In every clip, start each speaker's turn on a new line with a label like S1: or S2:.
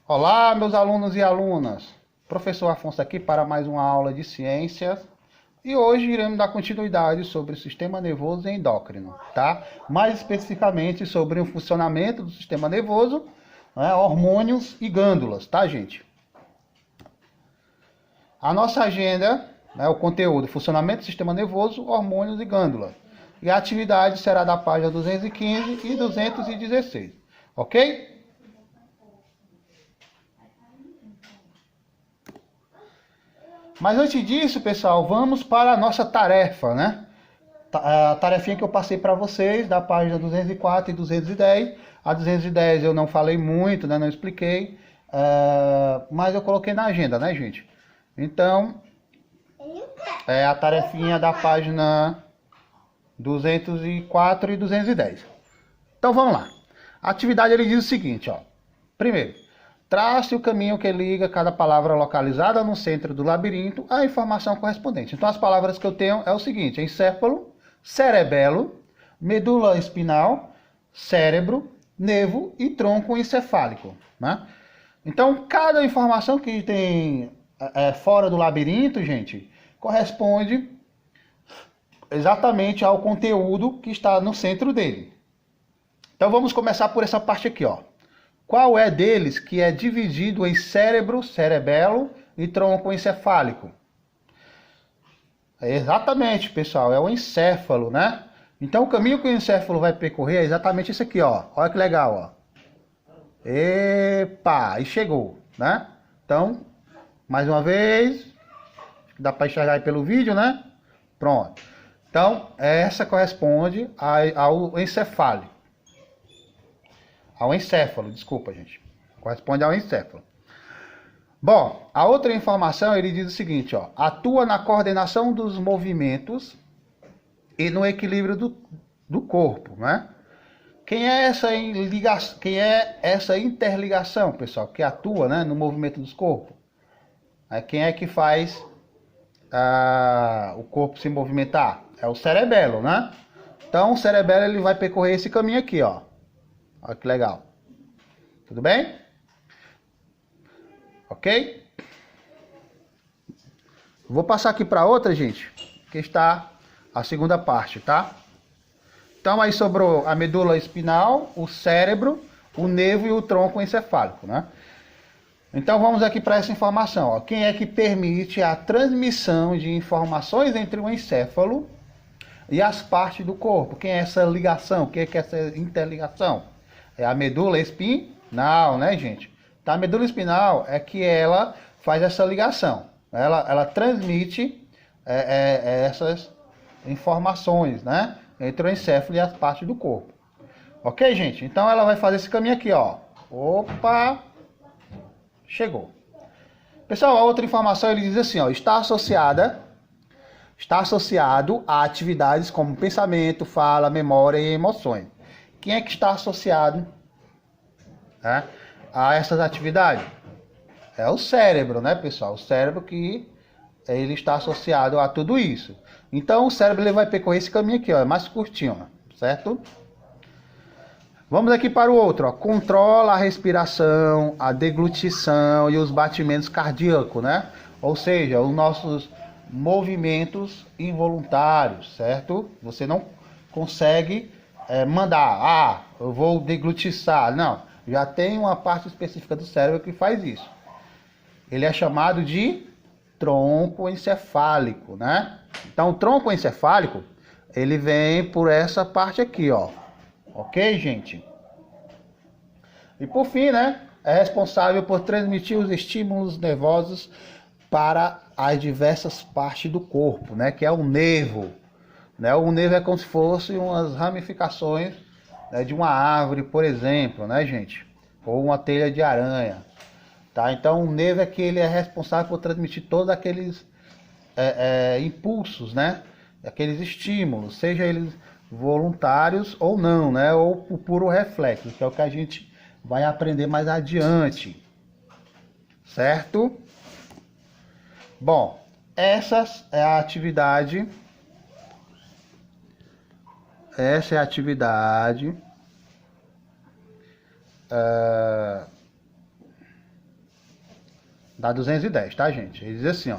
S1: Olá, meus alunos e alunas. Professor Afonso aqui para mais uma aula de ciências. E hoje iremos dar continuidade sobre o sistema nervoso e endócrino, tá? Mais especificamente sobre o funcionamento do sistema nervoso, né, hormônios e glândulas, tá, gente? A nossa agenda, né, o conteúdo, funcionamento do sistema nervoso, hormônios e glândulas. E a atividade será da página 215 e 216, ok? Mas antes disso, pessoal, vamos para a nossa tarefa, né? A tarefinha que eu passei para vocês, da página 204 e 210. A 210 eu não falei muito, né? Não expliquei, mas eu coloquei na agenda, né, gente? Então, é a tarefinha da página 204 e 210. Então, vamos lá. A atividade, ele diz o seguinte, ó. Primeiro, trace o caminho que liga cada palavra localizada no centro do labirinto à informação correspondente. Então, as palavras que eu tenho é o seguinte: encéfalo, cerebelo, medula espinal, cérebro, nervo e tronco encefálico, né? Então, cada informação que tem fora do labirinto, gente, corresponde exatamente ao conteúdo que está no centro dele. Então, vamos começar por essa parte aqui, ó. Qual é deles que é dividido em cérebro, cerebelo e tronco encefálico? Exatamente, pessoal, é o encéfalo, né? Então o caminho que o encéfalo vai percorrer é exatamente esse aqui, ó. Olha que legal, ó. Epa, e chegou, né? Então, mais uma vez, dá para enxergar aí pelo vídeo, né? Pronto. Então, essa corresponde ao encefálico. Ao encéfalo, desculpa, gente. Corresponde ao encéfalo. Bom, a outra informação, ele diz o seguinte, ó. Atua na coordenação dos movimentos e no equilíbrio do corpo, né? Quem é essa interligação, pessoal, que atua, né, no movimento dos corpos? Quem é que faz o corpo se movimentar? É o cerebelo, né? Então, o cerebelo ele vai percorrer esse caminho aqui, ó. Olha que legal. Tudo bem? Ok? Vou passar aqui para outra, gente, que está a segunda parte, tá? Então aí sobrou a medula espinal, o cérebro, o nervo e o tronco encefálico, né? Então vamos aqui para essa informação, ó. Quem é que permite a transmissão de informações entre o encéfalo e as partes do corpo? Quem é essa ligação? Quem é que é essa interligação? É a medula espinal, né, gente? Então, a medula espinal é que ela faz essa ligação. Ela transmite essas informações, né, entre o encéfalo e as partes do corpo. Ok, gente? Então, ela vai fazer esse caminho aqui, ó. Opa! Chegou. Pessoal, a outra informação, ele diz assim, ó. Está associado a atividades como pensamento, fala, memória e emoções. Quem é que está associado, né, a essas atividades? É o cérebro, né, pessoal? O cérebro que ele está associado a tudo isso. Então, o cérebro ele vai percorrer esse caminho aqui, ó, é mais curtinho, ó, certo? Vamos aqui para o outro, ó. Controla a respiração, a deglutição e os batimentos cardíacos, né? Ou seja, os nossos movimentos involuntários, certo? Você não consegue mandar, eu vou deglutiçar. Não, já tem uma parte específica do cérebro que faz isso. Ele é chamado de tronco encefálico, né? Então, o tronco encefálico, ele vem por essa parte aqui, ó. Ok, gente? E por fim, né? É responsável por transmitir os estímulos nervosos para as diversas partes do corpo, né? Que é o nervo. Né? O nervo é como se fosse umas ramificações, né, de uma árvore, por exemplo, né, gente? Ou uma teia de aranha. Tá? Então, o nervo é que ele é responsável por transmitir todos aqueles impulsos, né? Aqueles estímulos, seja eles voluntários ou não, né? Ou por puro reflexo, que é o que a gente vai aprender mais adiante. Certo? Bom, essa é a atividade da 210, tá, gente? Ele diz assim, ó.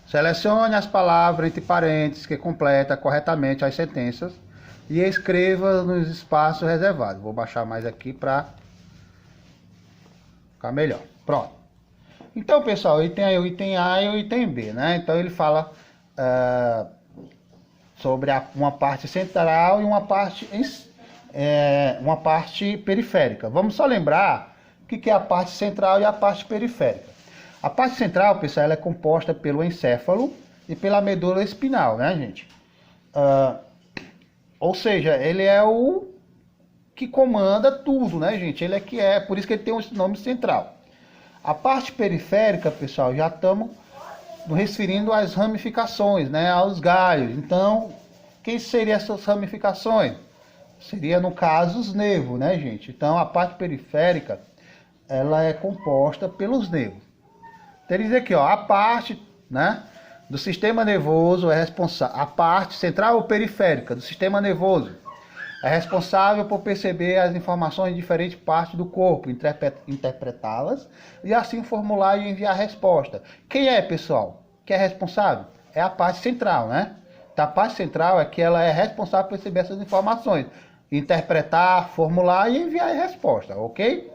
S1: Selecione as palavras entre parênteses que completa corretamente as sentenças e escreva nos espaços reservados. Vou baixar mais aqui para ficar melhor. Pronto. Então, pessoal, tem aí o item A e o item B, né? Então, ele fala sobre uma parte central e uma parte periférica. Vamos só lembrar o que é a parte central e a parte periférica. A parte central, pessoal, ela é composta pelo encéfalo e pela medula espinhal, né, gente? Ou seja, ele é o que comanda tudo, né, gente? Ele por isso que ele tem o nome central. A parte periférica, pessoal, já estamos nos referindo às ramificações, né, aos galhos. Então, quem seriam essas ramificações? Seria, no caso, os nervos, né, gente? Então, a parte periférica, ela é composta pelos nervos. Então, ele diz aqui, ó, a parte, né, do sistema nervoso é responsável, a parte central ou periférica do sistema nervoso é responsável por perceber as informações de diferentes partes do corpo, interpretá-las e assim formular e enviar a resposta. Quem é, pessoal? Que é responsável? É a parte central, né? Então, a parte central é que ela é responsável por perceber essas informações, interpretar, formular e enviar a resposta, ok?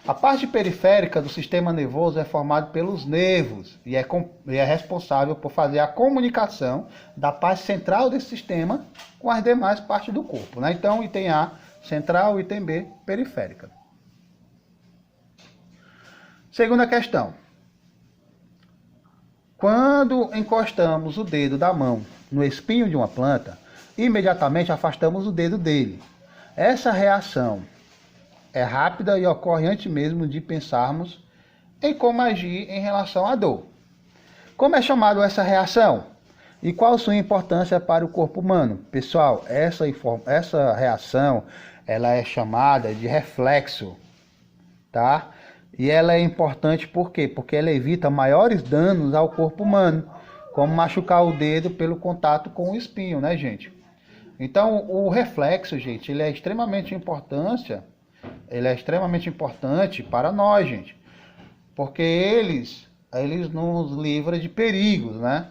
S1: A parte periférica do sistema nervoso é formada pelos nervos e é responsável por fazer a comunicação da parte central desse sistema com as demais partes do corpo, né? Então, item A, central, item B, periférica. Segunda questão. Quando encostamos o dedo da mão no espinho de uma planta, imediatamente afastamos o dedo dele. Essa reação é rápida e ocorre antes mesmo de pensarmos em como agir em relação à dor. Como é chamada essa reação? E qual sua importância para o corpo humano? Pessoal, essa reação ela é chamada de reflexo, tá? E ela é importante por quê? Porque ela evita maiores danos ao corpo humano, como machucar o dedo pelo contato com o espinho, né, gente? Então, o reflexo, gente, ele é extremamente importante para nós, gente, porque eles nos livram de perigos, né?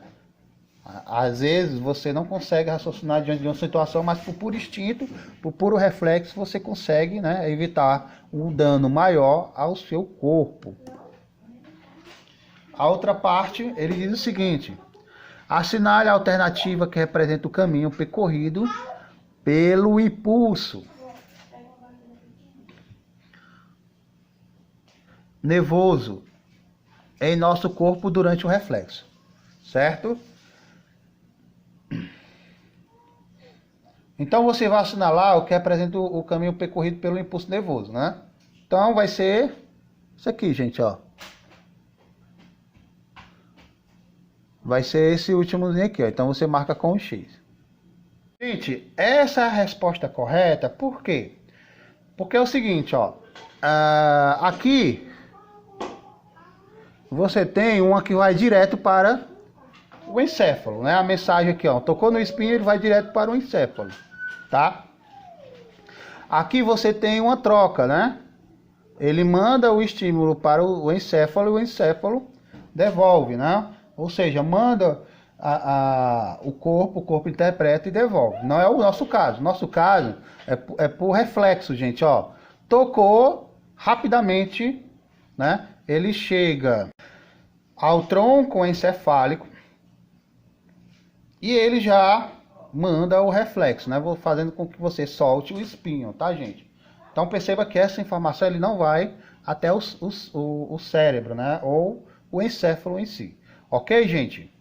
S1: Às vezes você não consegue raciocinar diante de uma situação, mas por puro instinto, por puro reflexo, você consegue, né, evitar um dano maior ao seu corpo. A outra parte, ele diz o seguinte: assinale a alternativa que representa o caminho percorrido pelo impulso nervoso em nosso corpo durante o reflexo, certo? Então você vai assinalar o que representa o caminho percorrido pelo impulso nervoso, né? Então vai ser isso aqui, gente, ó. Vai ser esse últimozinho aqui, ó. Então você marca com o X. Gente, essa é a resposta correta, por quê? Porque é o seguinte, ó. Aqui você tem uma que vai direto para o encéfalo, né? A mensagem aqui, ó, tocou no espinho, ele vai direto para o encéfalo, tá? Aqui você tem uma troca, né? Ele manda o estímulo para o encéfalo e o encéfalo devolve, né? Ou seja, manda o corpo interpreta e devolve. Não é o nosso caso. Nosso caso é por reflexo, gente, ó. Tocou rapidamente, né? Ele chega ao tronco encefálico e ele já manda o reflexo, né? Vou fazendo com que você solte o espinho, tá, gente? Então perceba que essa informação ele não vai até o cérebro, né? Ou o encéfalo em si. Ok, gente?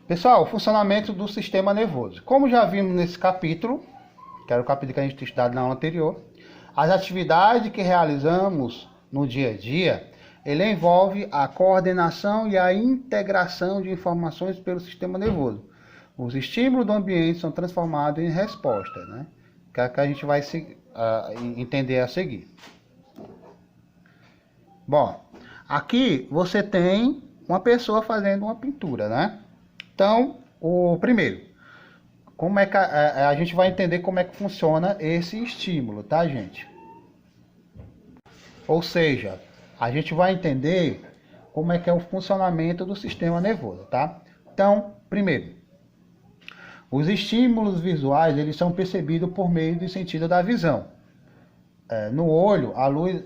S1: Pessoal, o funcionamento do sistema nervoso. Como já vimos nesse capítulo, que era o capítulo que a gente tinha estudado na aula anterior, as atividades que realizamos no dia a dia, ele envolve a coordenação e a integração de informações pelo sistema nervoso. Os estímulos do ambiente são transformados em resposta, né? Que é que a gente vai entender a seguir. Bom, aqui você tem uma pessoa fazendo uma pintura, né? Então, o primeiro, como é que a gente vai entender como é que funciona esse estímulo, tá, gente? Ou seja, a gente vai entender como é que é o funcionamento do sistema nervoso, tá? Então, primeiro, os estímulos visuais, eles são percebidos por meio do sentido da visão. No olho, a luz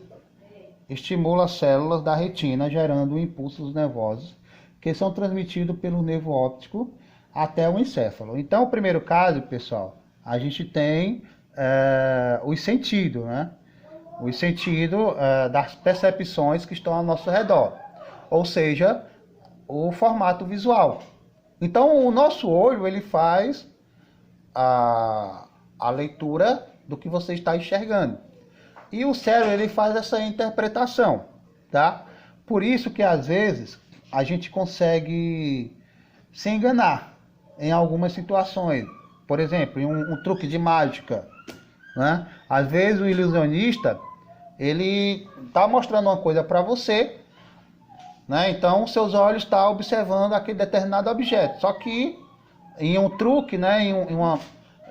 S1: estimula as células da retina, gerando impulsos nervosos que são transmitidos pelo nervo óptico até o encéfalo. Então, o primeiro caso, pessoal, a gente tem os sentidos, né? Os sentidos das percepções que estão ao nosso redor, ou seja, o formato visual. Então, o nosso olho, ele faz a leitura do que você está enxergando. E o cérebro, ele faz essa interpretação, tá? Por isso que, às vezes, a gente consegue se enganar em algumas situações. Por exemplo, em um truque de mágica, né? Às vezes, o ilusionista, ele está mostrando uma coisa para você, né? Então, seus olhos estão observando aquele determinado objeto. Só que, em um truque, né? Em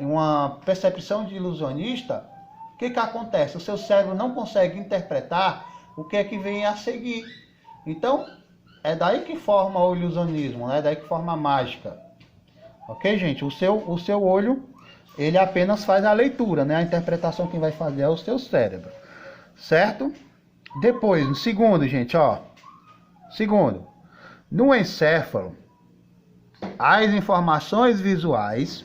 S1: uma percepção de ilusionista, o que acontece? O seu cérebro não consegue interpretar o que é que vem a seguir. Então, é daí que forma o ilusionismo, né? É daí que forma a mágica. Ok, gente? O seu olho, ele apenas faz a leitura, né? A interpretação quem vai fazer é o seu cérebro. Certo? Depois, no segundo, gente, ó. Segundo, no encéfalo, as informações visuais,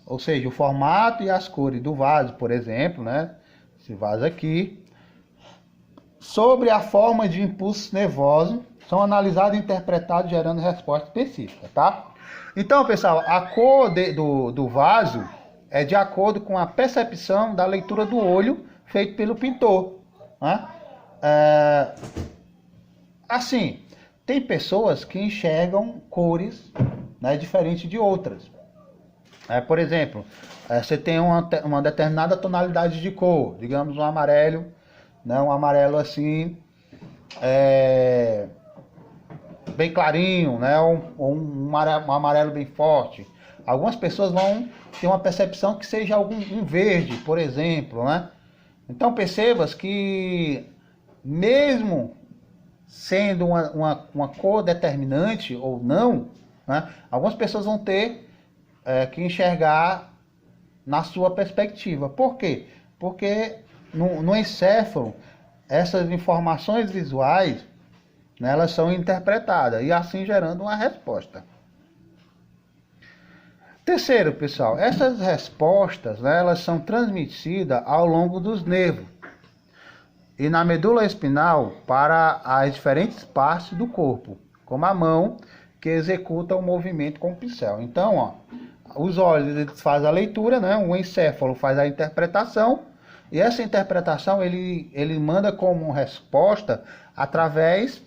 S1: ou seja, o formato e as cores do vaso, por exemplo, né? Esse vaso aqui, sobre a forma de impulsos nervosos, são analisados e interpretados, gerando resposta específica, tá? Então, pessoal, a cor do vaso é de acordo com a percepção da leitura do olho feito pelo pintor, né? Assim, tem pessoas que enxergam cores, né, diferentes de outras. Por exemplo, você tem uma determinada tonalidade de cor, digamos um amarelo, né, um amarelo assim, bem clarinho, né, ou um amarelo bem forte. Algumas pessoas vão ter uma percepção que seja um verde, por exemplo, né? Então perceba que mesmo sendo uma cor determinante ou não, né, algumas pessoas vão ter que enxergar na sua perspectiva. Por quê? Porque no encéfalo, essas informações visuais, né, elas são interpretadas e assim gerando uma resposta. Terceiro, pessoal, essas respostas, né, elas são transmitidas ao longo dos nervos e na medula espinal para as diferentes partes do corpo, como a mão, que executa o movimento com o pincel. Então, ó, os olhos eles fazem a leitura, né? O encéfalo faz a interpretação, e essa interpretação ele manda como resposta através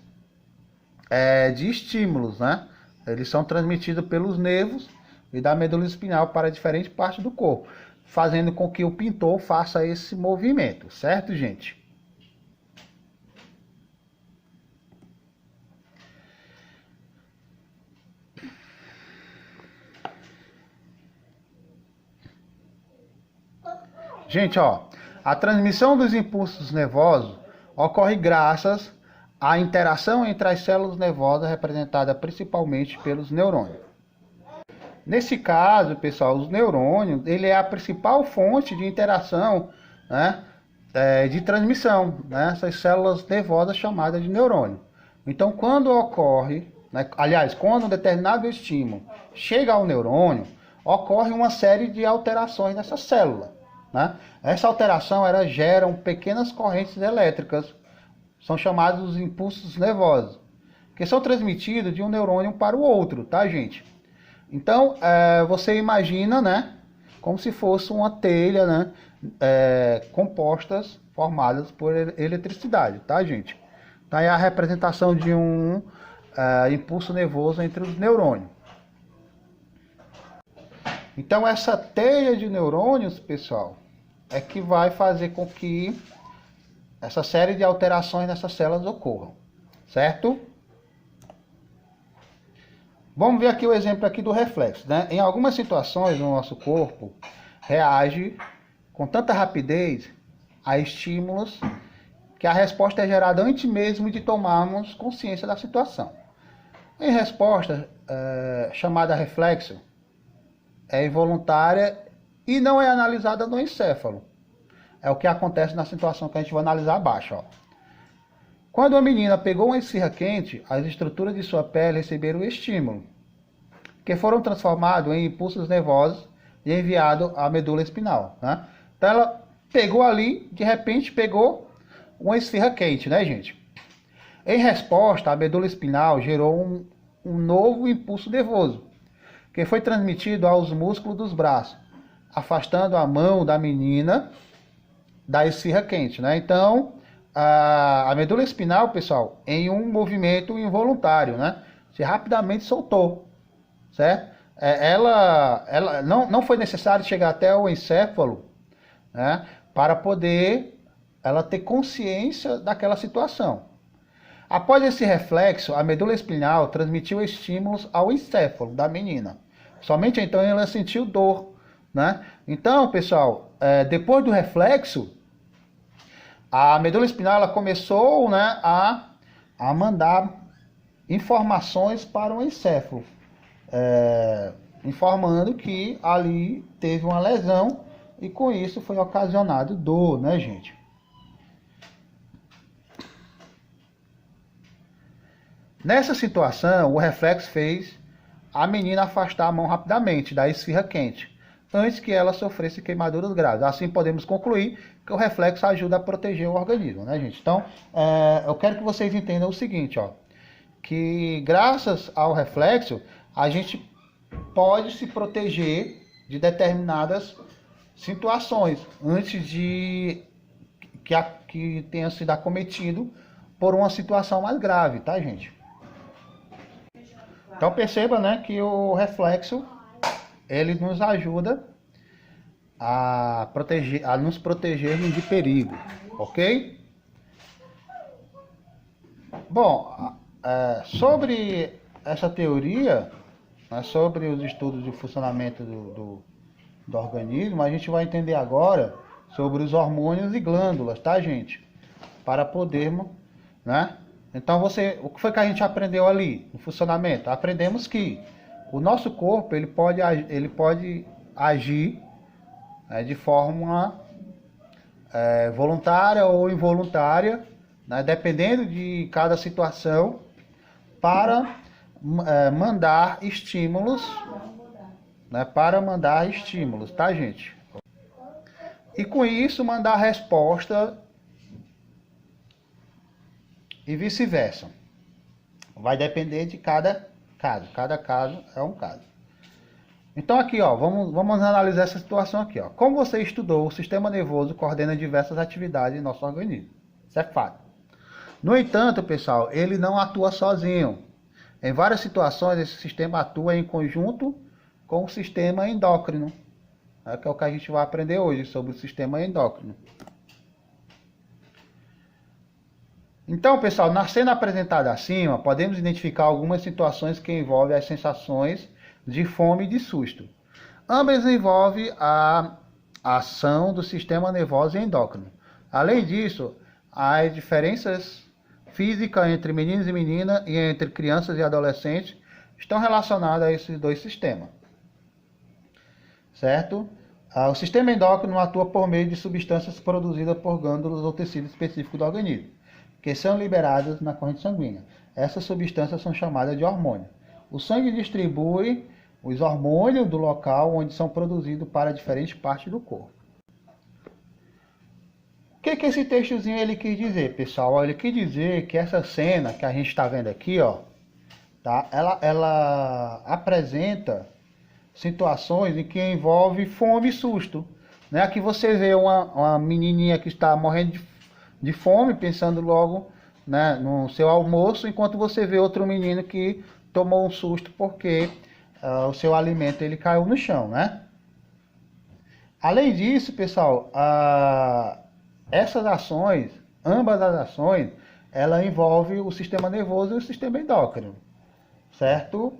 S1: de estímulos, né? Eles são transmitidos pelos nervos e da medula espinal para diferentes partes do corpo, fazendo com que o pintor faça esse movimento, certo, gente? Gente, ó, a transmissão dos impulsos nervosos ocorre graças à interação entre as células nervosas representadas principalmente pelos neurônios. Nesse caso, pessoal, os neurônios, ele é a principal fonte de interação, né, de transmissão, né, essas células nervosas chamadas de neurônio. Então, quando ocorre, né, aliás, quando um determinado estímulo chega ao neurônio, ocorre uma série de alterações nessa célula, né? Essa alteração ela gera pequenas correntes elétricas, são chamados os impulsos nervosos, que são transmitidos de um neurônio para o outro, tá, gente? Então, você imagina, né, como se fosse uma telha, né, compostas, formadas por eletricidade, tá, gente? Então, é a representação de um impulso nervoso entre os neurônios. Então, essa teia de neurônios, pessoal, é que vai fazer com que essa série de alterações nessas células ocorram, certo? Vamos ver aqui o exemplo aqui do reflexo, né? Em algumas situações o nosso corpo reage com tanta rapidez a estímulos que a resposta é gerada antes mesmo de tomarmos consciência da situação. Em resposta, chamada reflexo, é involuntária e não é analisada no encéfalo. É o que acontece na situação que a gente vai analisar abaixo. Ó. Quando a menina pegou uma esfirra quente, as estruturas de sua pele receberam o estímulo, que foram transformados em impulsos nervosos e enviados à medula espinhal. Né? Então ela pegou ali, de repente pegou uma esfirra quente, né, gente? Em resposta, a medula espinal gerou um novo impulso nervoso, que foi transmitido aos músculos dos braços, afastando a mão da menina da esfirra quente, né? Então, a medula espinal, pessoal, em um movimento involuntário, né? Se rapidamente soltou, certo? Ela não foi necessário chegar até o encéfalo, né? Para poder ela ter consciência daquela situação. Após esse reflexo, a medula espinhal transmitiu estímulos ao encéfalo da menina. Somente então ela sentiu dor, né? Então, pessoal, depois do reflexo, a medula espinhal ela começou, né, a mandar informações para o encéfalo, informando que ali teve uma lesão e com isso foi ocasionado dor, né, gente? Nessa situação, o reflexo fez a menina afastar a mão rapidamente da esfirra quente, antes que ela sofresse queimaduras graves. Assim podemos concluir que o reflexo ajuda a proteger o organismo, né, gente? Então, eu quero que vocês entendam o seguinte, ó, que graças ao reflexo, a gente pode se proteger de determinadas situações, antes de que tenha sido acometido por uma situação mais grave, tá, gente? Então perceba, né, que o reflexo ele nos ajuda a nos protegermos de perigo, ok? Bom, sobre essa teoria, né, sobre os estudos de funcionamento do organismo, a gente vai entender agora sobre os hormônios e glândulas, tá, gente? Para podermos, né? Então, o que foi que a gente aprendeu ali no funcionamento? Aprendemos que o nosso corpo ele pode agir de forma voluntária ou involuntária, né, dependendo de cada situação, para mandar estímulos, né, tá, gente? E com isso mandar resposta e vice-versa. Vai depender de cada caso. Cada caso é um caso. Então aqui, ó, vamos analisar essa situação aqui, ó. Como você estudou, o sistema nervoso coordena diversas atividades em nosso organismo. Isso é fato. No entanto, pessoal, ele não atua sozinho. Em várias situações, esse sistema atua em conjunto com o sistema endócrino, que é o que a gente vai aprender hoje sobre o sistema endócrino. Então, pessoal, na cena apresentada acima, podemos identificar algumas situações que envolvem as sensações de fome e de susto. Ambas envolvem a ação do sistema nervoso e endócrino. Além disso, as diferenças físicas entre meninos e meninas e entre crianças e adolescentes estão relacionadas a esses dois sistemas. Certo? O sistema endócrino atua por meio de substâncias produzidas por glândulas ou tecido específico do organismo, que são liberadas na corrente sanguínea. Essas substâncias são chamadas de hormônios. O sangue distribui os hormônios do local onde são produzidos para diferentes partes do corpo. O que esse textozinho ele quis dizer, pessoal? Ele quis dizer que essa cena que a gente está vendo aqui, ó, tá? Ela apresenta situações em que envolve fome e susto. Né? Aqui você vê uma menininha que está morrendo de fome, pensando logo, né, no seu almoço, enquanto você vê outro menino que tomou um susto porque o seu alimento ele caiu no chão, né? Além disso, pessoal, essas ações ambas as ações, ela envolve o sistema nervoso e o sistema endócrino, certo?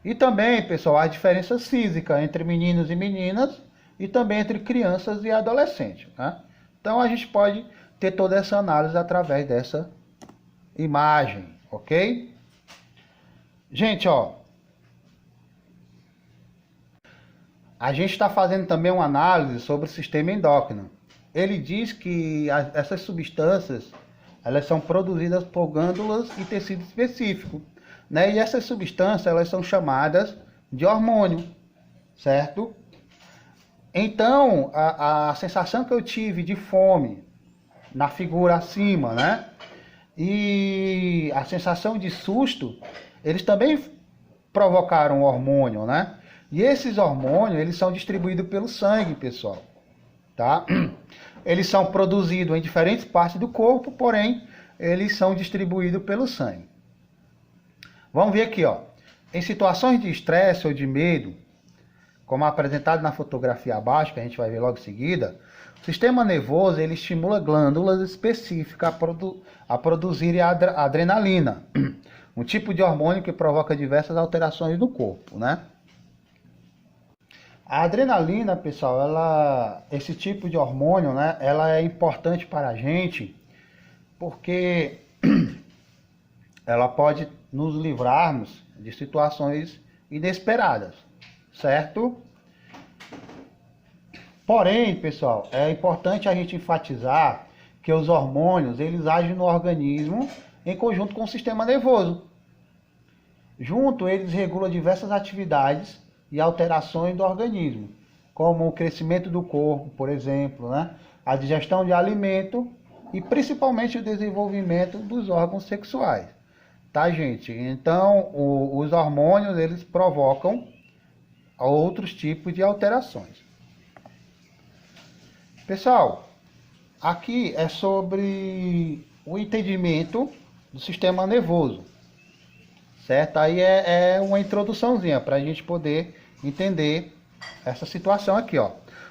S1: E também, pessoal, há diferenças físicas entre meninos e meninas e também entre crianças e adolescentes, né? Então a gente pode ter toda essa análise através dessa imagem, ok? Gente, ó, a gente está fazendo também uma análise sobre o sistema endócrino. Ele diz que essas substâncias, elas são produzidas por glândulas e tecido específico, né? E essas substâncias, elas são chamadas de hormônio, certo? Então, a sensação que eu tive de fome na figura acima, né? E a sensação de susto, eles também provocaram hormônio, né? E esses hormônios, eles são distribuídos pelo sangue, pessoal, tá? Eles são produzidos em diferentes partes do corpo, porém, eles são distribuídos pelo sangue. Vamos ver aqui, ó. Em situações de estresse ou de medo, como apresentado na fotografia abaixo, que a gente vai ver logo em seguida, o sistema nervoso, ele estimula glândulas específicas a produzirem a adrenalina, um tipo de hormônio que provoca diversas alterações no corpo, né? A adrenalina, pessoal, esse tipo de hormônio, né, ela é importante para a gente porque ela pode nos livrarmos de situações inesperadas, certo? Porém, pessoal, é importante a gente enfatizar que os hormônios, eles agem no organismo em conjunto com o sistema nervoso. Junto, eles regulam diversas atividades e alterações do organismo, como o crescimento do corpo, por exemplo, né? A digestão de alimento e principalmente o desenvolvimento dos órgãos sexuais. Tá, gente? Então, os hormônios, eles provocam outros tipos de alterações. Pessoal, aqui é sobre o entendimento do sistema nervoso, certo? Aí é uma introduçãozinha para a gente poder entender essa situação aqui, ó.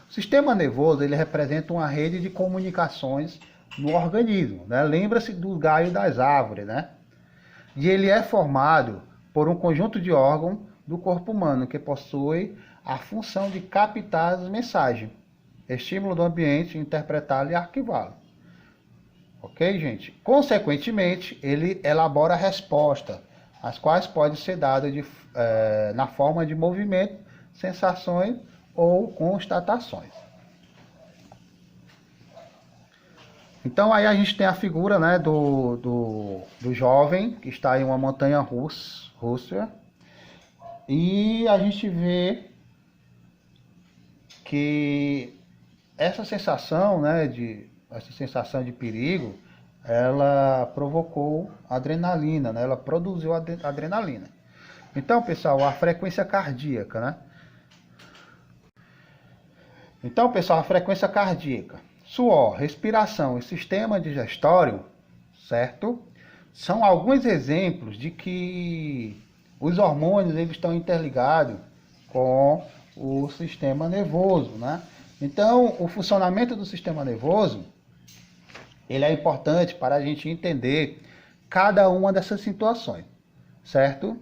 S1: O sistema nervoso, ele representa uma rede de comunicações no organismo, né? Lembra-se do galho das árvores, né? E ele é formado por um conjunto de órgãos do corpo humano que possui a função de captar as mensagens, estímulo do ambiente, interpretá-lo e arquivá-lo. Ok, gente? Consequentemente, ele elabora respostas, as quais podem ser dadas na forma de movimento, sensações ou constatações. Então aí a gente tem a figura, né, do jovem que está em uma montanha russa, e a gente vê que essa sensação, né, essa sensação de perigo, ela provocou adrenalina, né? Ela produziu adrenalina. Então, pessoal, a frequência cardíaca, né? Então, pessoal, a frequência cardíaca, suor, respiração e sistema digestório, certo? São alguns exemplos de que os hormônios, eles estão interligados com o sistema nervoso, né? Então, o funcionamento do sistema nervoso, ele é importante para a gente entender cada uma dessas situações, certo?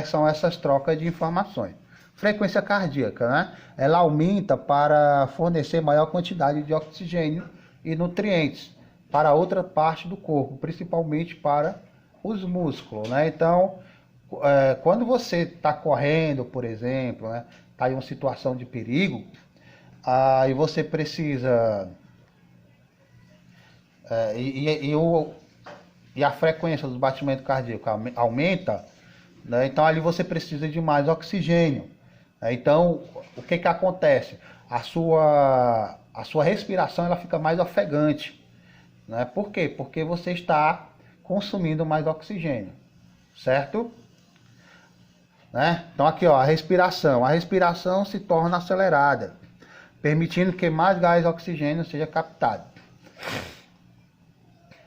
S1: São essas trocas de informações. Frequência cardíaca, né? Ela aumenta para fornecer maior quantidade de oxigênio e nutrientes para outra parte do corpo, principalmente para os músculos, né? Então, quando você está correndo, por exemplo, né? Está em uma situação de perigo, aí você precisa... e a frequência dos batimentos cardíacos aumenta, né? Então ali você precisa de mais oxigênio. Então, o que acontece? A sua respiração, ela fica mais ofegante, né? Por quê? Porque você está consumindo mais oxigênio, certo? Né? Então aqui, ó, a respiração se torna acelerada, permitindo que mais gás oxigênio seja captado.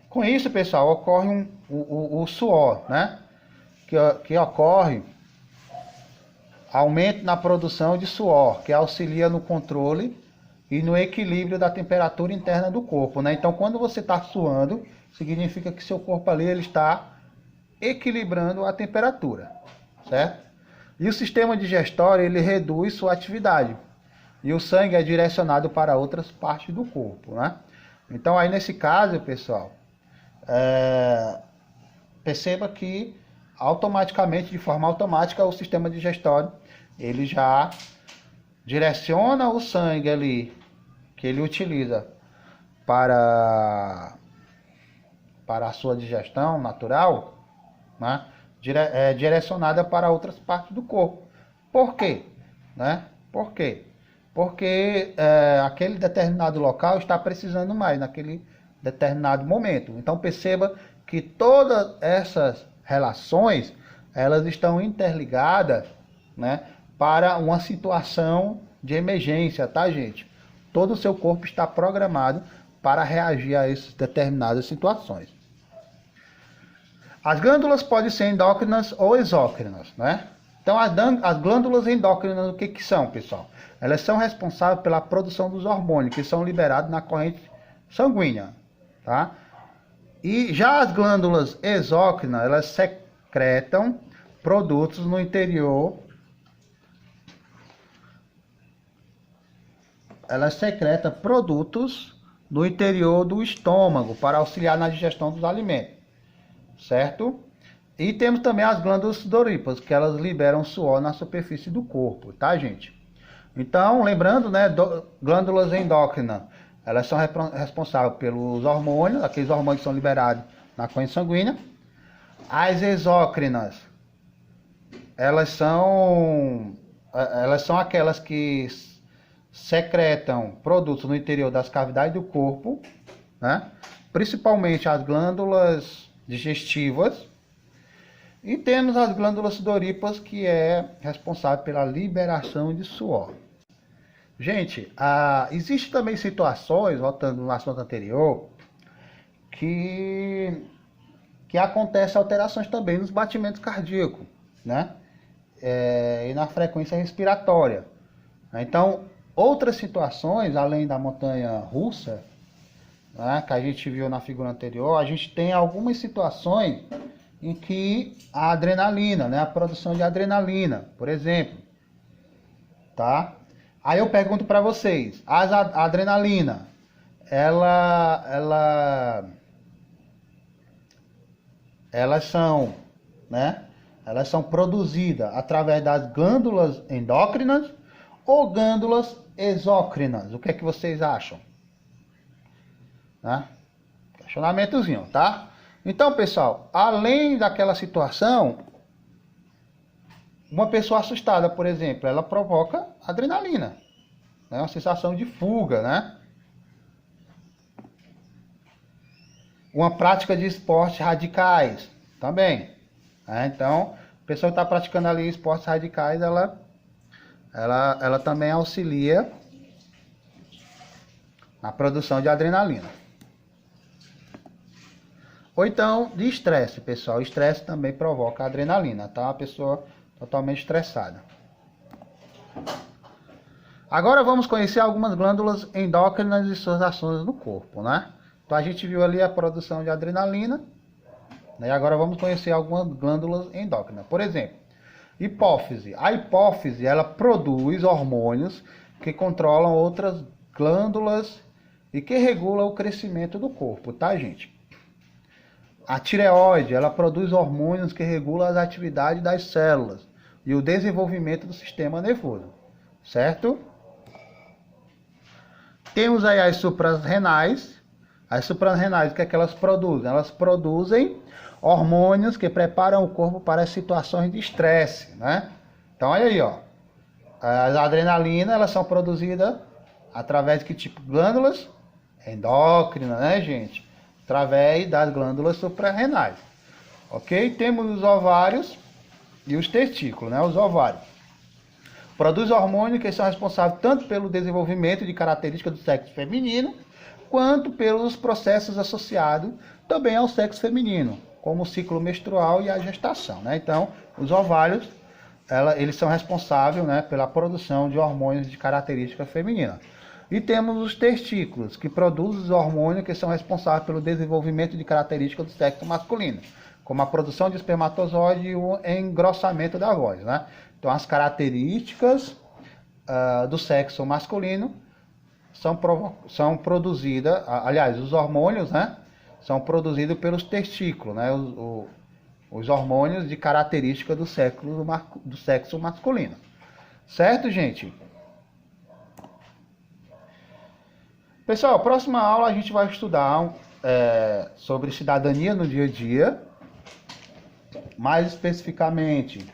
S1: Com isso, pessoal, ocorre o suor, né? Que ocorre aumento na produção de suor, que auxilia no controle e no equilíbrio da temperatura interna do corpo, né? Então, quando você está suando, significa que seu corpo ali ele está equilibrando a temperatura, certo? E o sistema digestório ele reduz sua atividade e o sangue é direcionado para outras partes do corpo, né? Então, aí nesse caso, pessoal, perceba que automaticamente, de forma automática, o sistema digestório ele já direciona o sangue ali que ele utiliza para a sua digestão natural, né? Direcionada para outras partes do corpo. Por quê? Né? Por quê? Porque aquele determinado local está precisando mais naquele determinado momento. Então perceba que todas essas relações elas estão interligadas, né, para uma situação de emergência, tá, gente? Todo o seu corpo está programado para reagir a essas determinadas situações. As glândulas podem ser endócrinas ou exócrinas, né? Então, as glândulas endócrinas, o que são, pessoal? Elas são responsáveis pela produção dos hormônios que são liberados na corrente sanguínea, tá? E já as glândulas exócrinas, elas secretam produtos no interior. Elas secretam produtos no interior do estômago para auxiliar na digestão dos alimentos, certo? E temos também as glândulas sudoríparas, que elas liberam suor na superfície do corpo, tá, gente? Então, lembrando, né, glândulas endócrinas, elas são responsáveis pelos hormônios, aqueles hormônios que são liberados na corrente sanguínea. As exócrinas, elas são aquelas que secretam produtos no interior das cavidades do corpo, né? Principalmente as glândulas digestivas. E temos as glândulas sudoríparas, que é responsável pela liberação de suor. Gente, existem também situações, voltando no assunto anterior, que acontecem alterações também nos batimentos cardíacos, né? E na frequência respiratória. Então, outras situações, além da montanha russa, né, que a gente viu na figura anterior, a gente tem algumas situações em que a adrenalina, né, a produção de adrenalina, por exemplo, tá? Aí eu pergunto para vocês, a adrenalina, elas são, né, elas são produzidas através das glândulas endócrinas ou glândulas exócrinas? O que é que vocês acham? Né? Questionamentozinho, tá? Então, pessoal, além daquela situação, uma pessoa assustada, por exemplo, ela provoca adrenalina, né? Uma sensação de fuga, né? Uma prática de esportes radicais também, né? Então, a pessoa que está praticando ali esportes radicais, ela também auxilia na produção de adrenalina. Ou então, de estresse, pessoal. O estresse também provoca adrenalina, tá? A pessoa totalmente estressada. Agora vamos conhecer algumas glândulas endócrinas e suas ações no corpo, né? Então a gente viu ali a produção de adrenalina, né? E agora vamos conhecer algumas glândulas endócrinas. Por exemplo, hipófise. A hipófise, ela produz hormônios que controlam outras glândulas e que regulam o crescimento do corpo, tá, gente? A tireoide, ela produz hormônios que regulam as atividades das células e o desenvolvimento do sistema nervoso, certo? Temos aí as suprarrenais. As suprarrenais, o que é que elas produzem? Elas produzem hormônios que preparam o corpo para as situações de estresse, né? Então, olha aí, ó. As adrenalinas, elas são produzidas através de que tipo de glândulas? Endócrinas, né, gente? Através das glândulas suprarrenais. Ok? Temos os ovários e os testículos, né? Os ovários. Produz hormônios que são responsáveis tanto pelo desenvolvimento de características do sexo feminino, quanto pelos processos associados também ao sexo feminino, como o ciclo menstrual e a gestação, né? Então, os ovários, eles são responsáveis, né, pela produção de hormônios de característica feminina. E temos os testículos, que produzem os hormônios que são responsáveis pelo desenvolvimento de características do sexo masculino, como a produção de espermatozoide e o engrossamento da voz, né? Então, as características do sexo masculino são produzidas, aliás, os hormônios, né? São produzidos pelos testículos, né? Os hormônios de característica do sexo masculino. Certo, gente? Pessoal, próxima aula a gente vai estudar sobre cidadania no dia a dia. Mais especificamente,